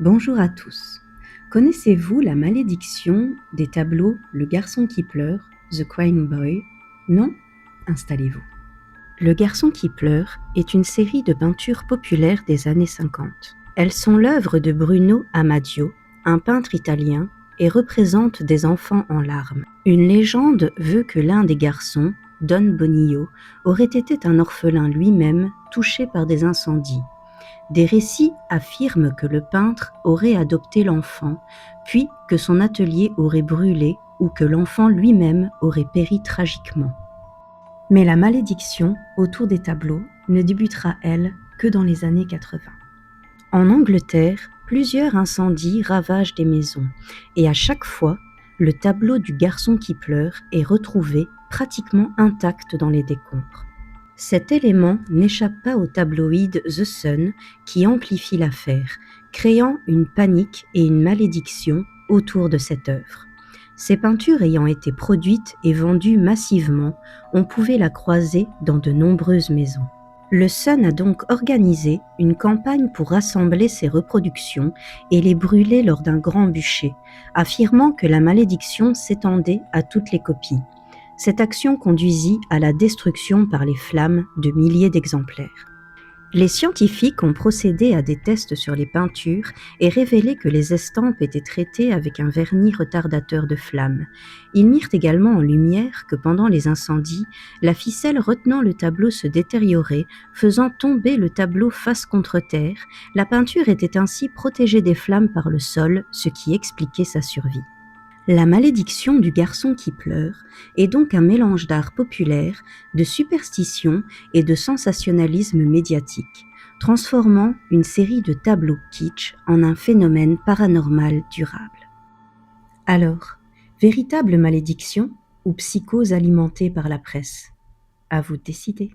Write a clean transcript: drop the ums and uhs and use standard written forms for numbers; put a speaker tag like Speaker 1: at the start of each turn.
Speaker 1: Bonjour à tous. Connaissez-vous la malédiction des tableaux Le garçon qui pleure, The Crying Boy? Non? Installez-vous. Le garçon qui pleure est une série de peintures populaires des années 50. Elles sont l'œuvre de Bruno Amadio, un peintre italien, et représentent des enfants en larmes. Une légende veut que l'un des garçons, Don Bonillo, aurait été un orphelin lui-même touché par des incendies. Des récits affirment que le peintre aurait adopté l'enfant, puis que son atelier aurait brûlé ou que l'enfant lui-même aurait péri tragiquement. Mais la malédiction autour des tableaux ne débutera, elle, que dans les années 80. En Angleterre, plusieurs incendies ravagent des maisons, et à chaque fois, le tableau du garçon qui pleure est retrouvé pratiquement intact dans les décombres. Cet élément n'échappe pas au tabloïd The Sun qui amplifie l'affaire, créant une panique et une malédiction autour de cette œuvre. Ces peintures ayant été produites et vendues massivement, on pouvait la croiser dans de nombreuses maisons. Le Sun a donc organisé une campagne pour rassembler ces reproductions et les brûler lors d'un grand bûcher, affirmant que la malédiction s'étendait à toutes les copies. Cette action conduisit à la destruction par les flammes de milliers d'exemplaires. Les scientifiques ont procédé à des tests sur les peintures et révélé que les estampes étaient traitées avec un vernis retardateur de flammes. Ils mirent également en lumière que pendant les incendies, la ficelle retenant le tableau se détériorait, faisant tomber le tableau face contre terre. La peinture était ainsi protégée des flammes par le sol, ce qui expliquait sa survie. La malédiction du garçon qui pleure est donc un mélange d'art populaire, de superstition et de sensationnalisme médiatique, transformant une série de tableaux kitsch en un phénomène paranormal durable. Alors, véritable malédiction ou psychose alimentée par la presse? À vous de décider.